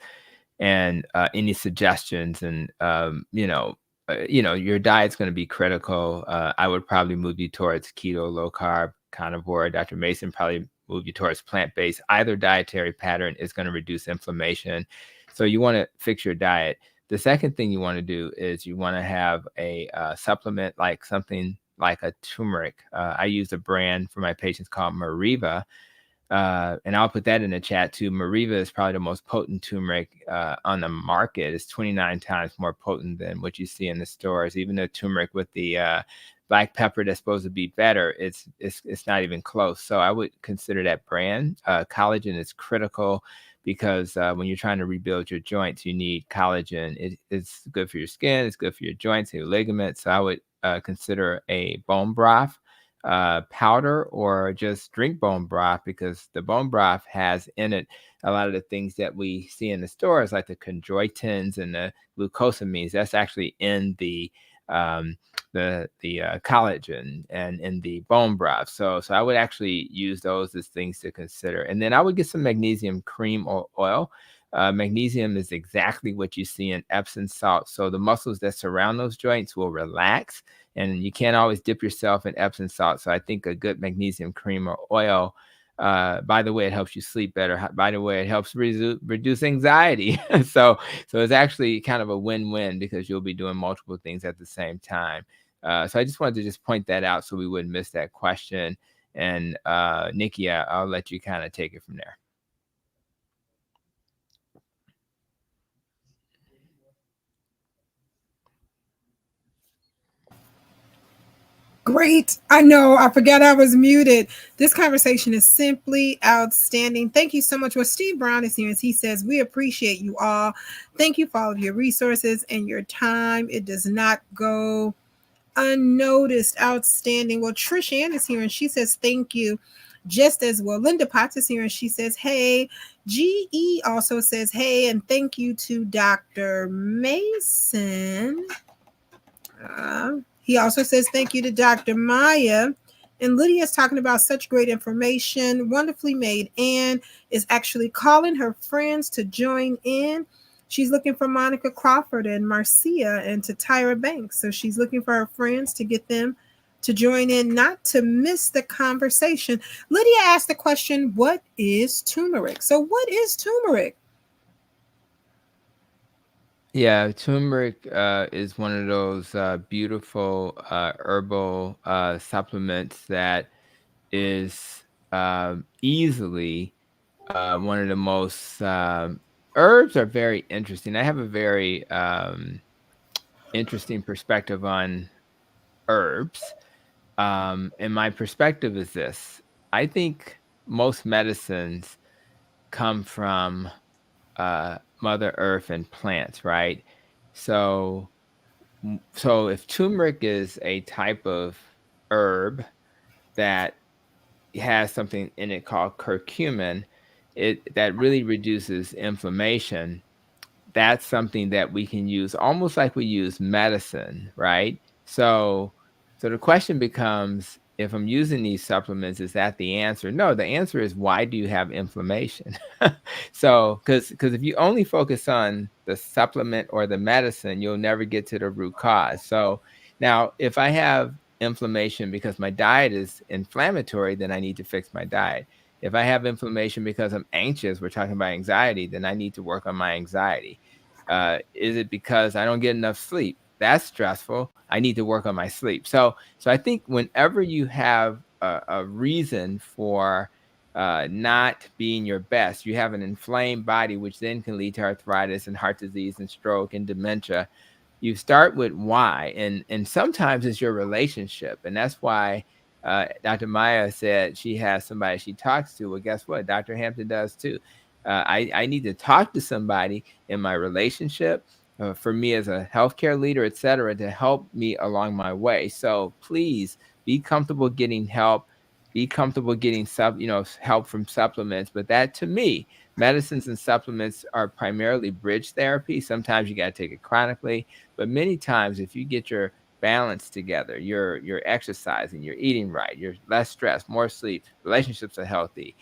and any suggestions, and your diet's going to be critical. I would probably move you towards keto, low carb, carnivore. Dr. Mason probably move you towards plant-based. Either dietary pattern is going to reduce inflammation. So you want to fix your diet. The second thing you want to do is you want to have a supplement, like something like a turmeric. I use a brand for my patients called Mariva. And I'll put that in the chat too. Mariva is probably the most potent turmeric on the market. It's 29 times more potent than what you see in the stores. Even the turmeric with the black pepper that's supposed to be better, it's not even close. So I would consider that brand. Collagen is critical because when you're trying to rebuild your joints, you need collagen. It's good for your skin. It's good for your joints, your ligaments. So I would consider a bone broth powder, or just drink bone broth, because the bone broth has in it a lot of the things that we see in the stores, like the chondroitins and the glucosamines. That's actually in the collagen and in the bone broth. So I would actually use those as things to consider. And then I would get some magnesium cream or oil. Magnesium is exactly what you see in Epsom salt. So the muscles that surround those joints will relax, and you can't always dip yourself in Epsom salt. So I think a good magnesium cream or oil, by the way, it helps you sleep better. By the way, it helps reduce anxiety. So it's actually kind of a win-win, because you'll be doing multiple things at the same time. So I just wanted to just point that out so we wouldn't miss that question. And Nikki, I'll let you kind of take it from there. Great. I know. I forgot I was muted. This conversation is simply outstanding. Thank you so much. Well, Steve Brown is here, as he says, we appreciate you all. Thank you for all of your resources and your time. It does not go unnoticed. Outstanding. Well, Trish Ann is here, and she says, thank you just as well. Linda Potts is here, and she says, hey. GE also says, hey, and thank you to Dr. Mason. He also says thank you to Dr. Maya. And Lydia is talking about such great information, wonderfully made. Anne is actually calling her friends to join in. She's looking for Monica Crawford and Marcia and to Tyra Banks. So she's looking for her friends to get them to join in, not to miss the conversation. Lydia asked the question, what is turmeric? So what is turmeric? Yeah, turmeric is one of those beautiful herbal supplements that is easily one of the most herbs are very interesting. I have a very interesting perspective on herbs. And my perspective is this. I think most medicines come from Mother Earth and plants, right? So if turmeric is a type of herb that has something in it called curcumin, that really reduces inflammation, that's something that we can use almost like we use medicine, right? So the question becomes, if I'm using these supplements, is that the answer? No, the answer is, why do you have inflammation? So, because if you only focus on the supplement or the medicine, you'll never get to the root cause. So now, if I have inflammation because my diet is inflammatory, then I need to fix my diet. If I have inflammation because I'm anxious, we're talking about anxiety, then I need to work on my anxiety. Is it because I don't get enough sleep? That's stressful. I need to work on my sleep. So I think whenever you have a reason for not being your best, you have an inflamed body, which then can lead to arthritis and heart disease and stroke and dementia. You start with why, and sometimes it's your relationship, and that's why Dr. Maya said she has somebody she talks to. Well, guess what? Dr. Hampton does too. I need to talk to somebody in my relationship, for me as a healthcare leader, et cetera, to help me along my way. So please be comfortable getting help. Be comfortable getting help from supplements. But that, to me, medicines and supplements are primarily bridge therapy. Sometimes you got to take it chronically, but many times if you get your balance together, you're exercising, you're eating right, you're less stressed, more sleep, relationships are healthy,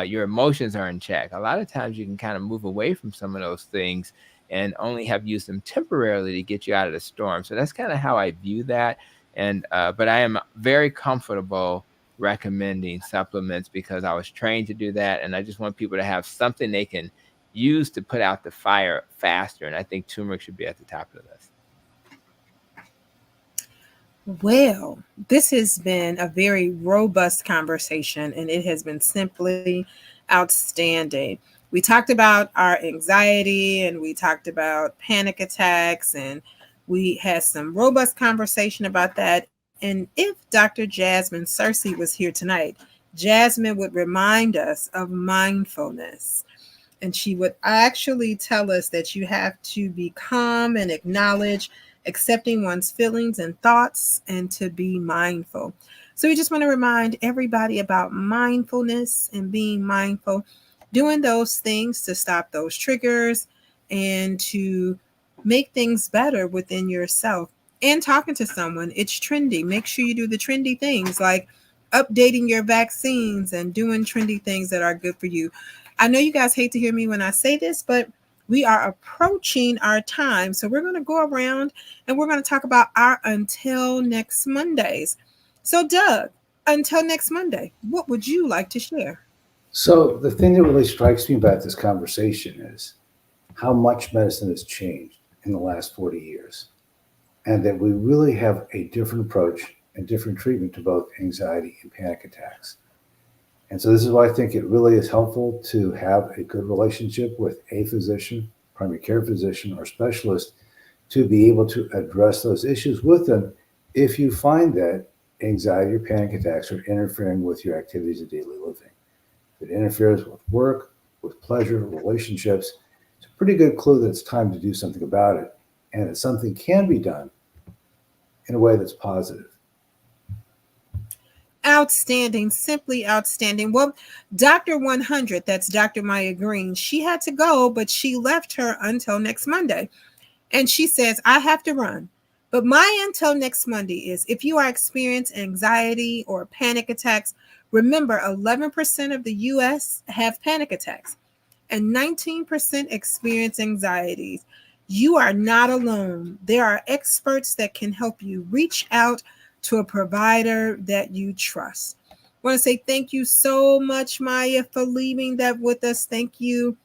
your emotions are in check. A lot of times you can kind of move away from some of those things and only have used them temporarily to get you out of the storm. So that's kind of how I view that. And but I am very comfortable recommending supplements because I was trained to do that, and I just want people to have something they can use to put out the fire faster. And I think turmeric should be at the top of the list. Well, this has been a very robust conversation and it has been simply outstanding. We talked about our anxiety and we talked about panic attacks, and we had some robust conversation about that. And if Dr. Jasmine Searcy was here tonight, Jasmine would remind us of mindfulness. And she would actually tell us that you have to be calm and acknowledge accepting one's feelings and thoughts and to be mindful. So we just want to remind everybody about mindfulness and being mindful, doing those things to stop those triggers and to make things better within yourself. And talking to someone, it's trendy. Make sure you do the trendy things like updating your vaccines and doing trendy things that are good for you. I know you guys hate to hear me when I say this, but we are approaching our time. So we're going to go around and we're going to talk about our until next Mondays. So Doug, until next Monday, what would you like to share? So the thing that really strikes me about this conversation is how much medicine has changed in the last 40 years, and that we really have a different approach and different treatment to both anxiety and panic attacks. And so this is why I think it really is helpful to have a good relationship with a physician, primary care physician, or specialist to be able to address those issues with them if you find that anxiety or panic attacks are interfering with your activities of daily living. If it interferes with work, with pleasure, relationships, it's a pretty good clue that it's time to do something about it, and that something can be done in a way that's positive. Outstanding, simply outstanding. Well, Dr. 100, that's Dr. Maya Green, she had to go, but she left her until next Monday. And she says, I have to run. But my until next Monday is if you are experiencing anxiety or panic attacks, remember 11% of the US have panic attacks and 19% experience anxieties. You are not alone. There are experts that can help you. Reach out to a provider that you trust. I want to say thank you so much, Maya, for leaving that with us. Thank you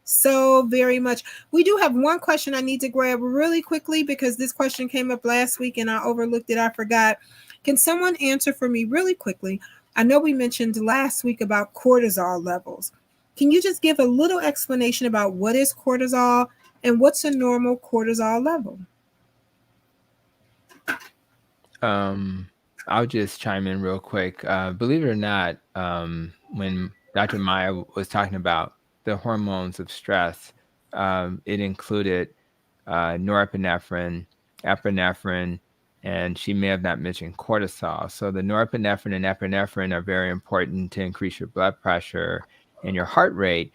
so very much. We do have one question I need to grab really quickly because this question came up last week and I overlooked it. I forgot. Can someone answer for me really quickly? I know we mentioned last week about cortisol levels. Can you just give a little explanation about what is cortisol and what's a normal cortisol level? I'll just chime in real quick. Believe it or not, when Dr. Maya was talking about the hormones of stress, it included norepinephrine, epinephrine, and she may have not mentioned cortisol. So the norepinephrine and epinephrine are very important to increase your blood pressure and your heart rate,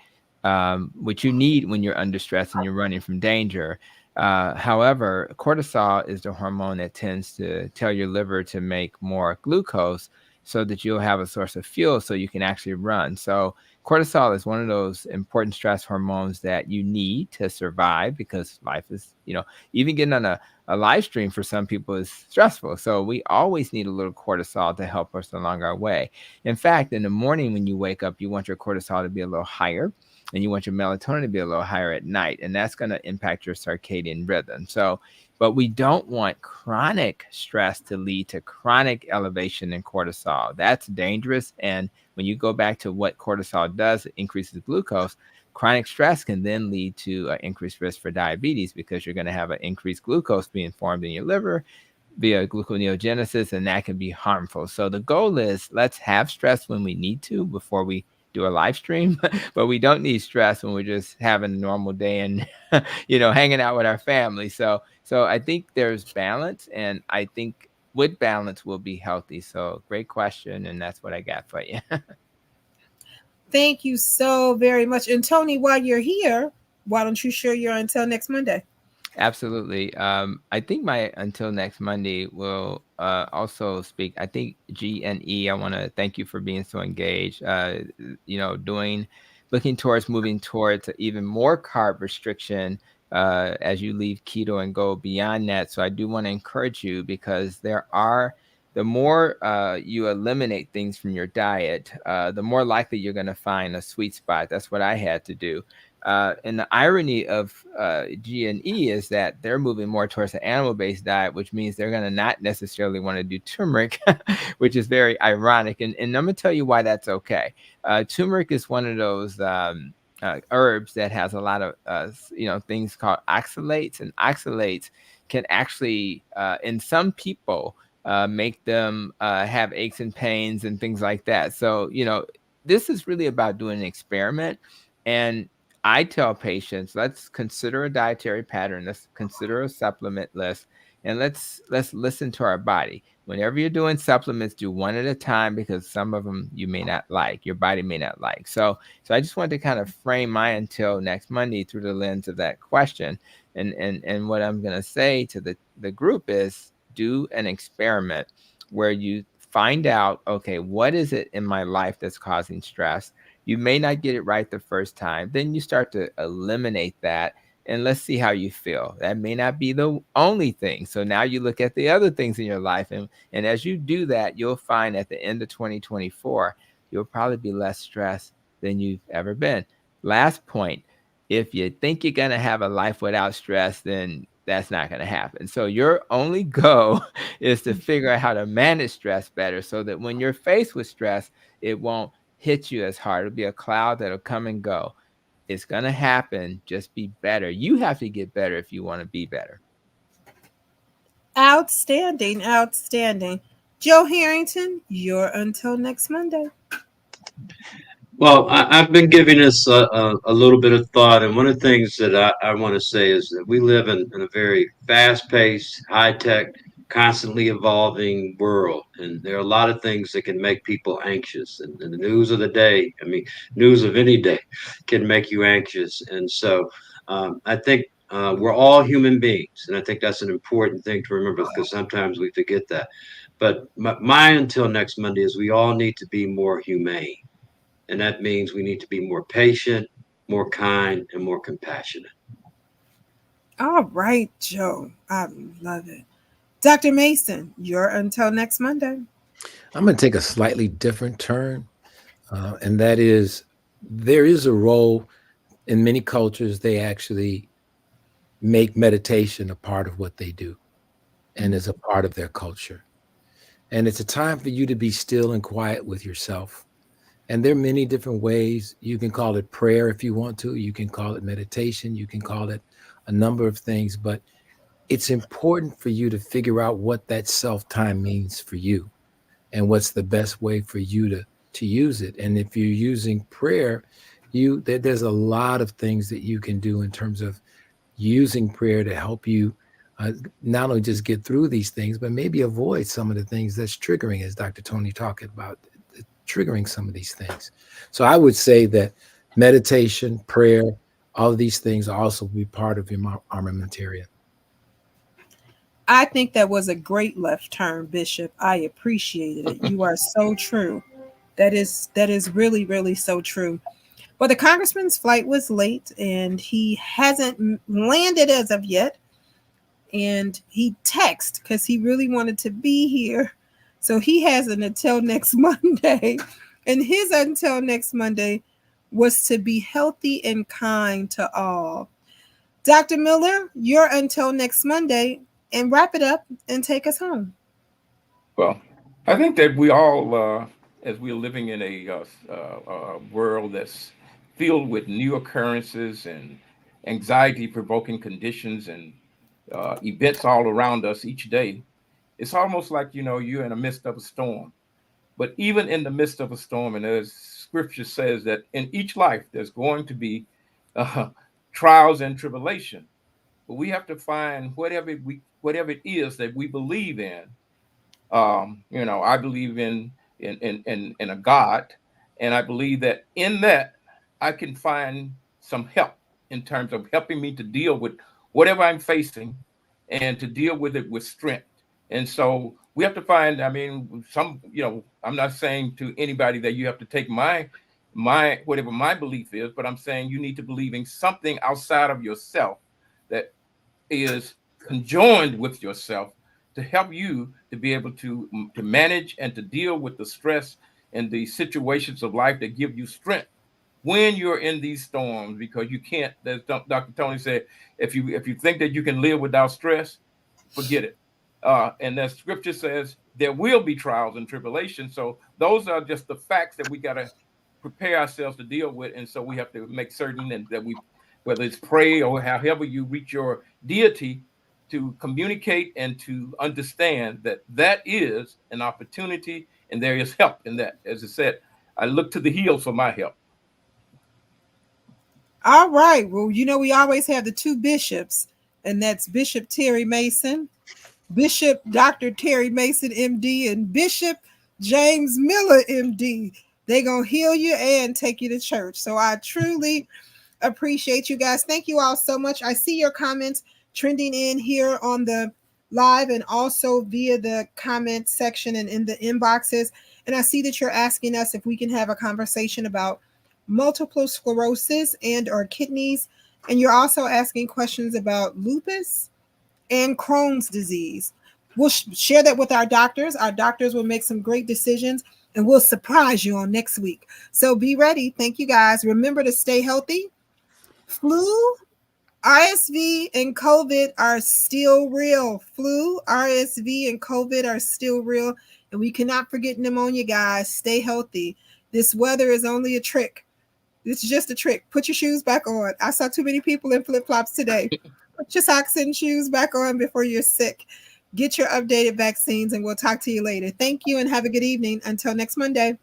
which you need when you're under stress and you're running from danger. However, cortisol is the hormone that tends to tell your liver to make more glucose so that you'll have a source of fuel so you can actually run. So cortisol is one of those important stress hormones that you need to survive because life is, even getting on a live stream for some people is stressful. So we always need a little cortisol to help us along our way. In fact, in the morning when you wake up, you want your cortisol to be a little higher and you want your melatonin to be a little higher at night, and that's going to impact your circadian rhythm. So, but we don't want chronic stress to lead to chronic elevation in cortisol. That's dangerous. And when you go back to what cortisol does, it increases glucose. Chronic stress can then lead to an increased risk for diabetes because you're going to have an increased glucose being formed in your liver via gluconeogenesis, and that can be harmful. So the goal is let's have stress when we need to before we do a live stream, but we don't need stress when we're just having a normal day and, hanging out with our family. So I think there's balance, and I think with balance we'll be healthy. So great question. And that's what I got for you. Thank you so very much. And Tony, while you're here, why don't you share your until next Monday? Absolutely. I think my until next Monday will also speak. I think G and E, I want to thank you for being so engaged, looking towards moving towards even more carb restriction as you leave keto and go beyond that. So I do want to encourage you because the more you eliminate things from your diet, the more likely you're going to find a sweet spot. That's what I had to do. And the irony of G&E is that they're moving more towards an animal-based diet, which means they're going to not necessarily want to do turmeric, which is very ironic. And I'm going to tell you why that's okay. Turmeric is one of those herbs that has a lot of things called oxalates, and oxalates can actually, in some people, make them have aches and pains and things like that. So, this is really about doing an experiment. And I tell patients, let's consider a dietary pattern, let's consider a supplement list, and let's listen to our body. Whenever you're doing supplements, do one at a time, because some of them you may not like, your body may not like. So I just wanted to kind of frame my until next Monday through the lens of that question. And what I'm going to say to the group is, do an experiment where you find out, okay, what is it in my life that's causing stress? You may not get it right the first time. Then you start to eliminate that, and let's see how you feel. That may not be the only thing. So now you look at the other things in your life. And as you do that, you'll find at the end of 2024, you'll probably be less stressed than you've ever been. Last point, if you think you're going to have a life without stress, then that's not going to happen. So your only goal is to figure out how to manage stress better, so that when you're faced with stress, it won't hit you as hard. It'll be a cloud that'll come and go. It's going to happen. Just be better. You have to get better if you want to be better. Outstanding. Outstanding. Joe Harrington, you're until next Monday. Well, I've been giving this a little bit of thought, and one of the things that I want to say is that we live in a very fast-paced, high-tech, constantly evolving world, and there are a lot of things that can make people anxious. And the news of the day, news of any day, can make you anxious. And so I think we're all human beings, and I think that's an important thing to remember, because sometimes we forget that. But my until next Monday is, we all need to be more humane. And that means we need to be more patient, more kind, and more compassionate. All right, Joe. I love it. Dr. Mason, you're until next Monday. I'm going to take a slightly different turn. And that is, there is a role in many cultures. They actually make meditation a part of what they do, and is a part of their culture. And it's a time for you to be still and quiet with yourself. And there are many different ways. You can call it prayer if you want to. You can call it meditation. You can call it a number of things. But it's important for you to figure out what that self-time means for you, and what's the best way for you to use it. And if you're using prayer, there's a lot of things that you can do in terms of using prayer to help you not only just get through these things, but maybe avoid some of the things that's triggering, as Dr. Tony talked about, triggering some of these things. So I would say that meditation, prayer, all of these things also be part of your armamentarium. I think that was a great left turn, Bishop. I appreciated it. You are so true. That is really, really so true. Well, the congressman's flight was late, and he hasn't landed as of yet. And he texted because he really wanted to be here. So he has an until next Monday. And his until next Monday was to be healthy and kind to all. Dr. Miller, you're until next Monday, and wrap it up and take us home. Well, I think that we all, as we're living in a world that's filled with new occurrences and anxiety-provoking conditions and events all around us each day, it's almost like, you're in the midst of a storm. But even in the midst of a storm, and as scripture says that in each life there's going to be trials and tribulation. But we have to find whatever it is that we believe in. I believe in a God, and I believe that in that I can find some help in terms of helping me to deal with whatever I'm facing, and to deal with it with strength. And so we have to find, I'm not saying to anybody that you have to take my whatever my belief is, but I'm saying you need to believe in something outside of yourself that is conjoined with yourself to help you to be able to manage and to deal with the stress and the situations of life that give you strength when you're in these storms, because you can't, as Dr. Tony said, if you think that you can live without stress, forget it. And that scripture says there will be trials and tribulations. So those are just the facts that we got to prepare ourselves to deal with. And so we have to make certain that we, whether it's pray or however you reach your deity, to communicate and to understand that that is an opportunity and there is help in that. As I said, I look to the hills for my help. All right. Well, you know, we always have the two bishops, and that's Bishop Terry Mason, Bishop Dr. Terry Mason, MD, and Bishop James Miller, MD. They're going to heal you and take you to church. So I truly appreciate you guys. Thank you all so much. I see your comments trending in here on the live and also via the comment section and in the inboxes. And I see that you're asking us if we can have a conversation about multiple sclerosis and or kidneys. And you're also asking questions about lupus and Crohn's disease. We'll share that with our doctors. Our doctors will make some great decisions and we'll surprise you on next week. So be ready. Thank you guys. Remember to stay healthy. Flu, RSV, and COVID are still real. Flu, RSV, and COVID are still real. And we cannot forget pneumonia, guys. Stay healthy. This weather is only a trick. It's just a trick. Put your shoes back on. I saw too many people in flip-flops today. Put your socks and shoes back on before you're sick. Get your updated vaccines, and we'll talk to you later. Thank you, and have a good evening. Until next Monday.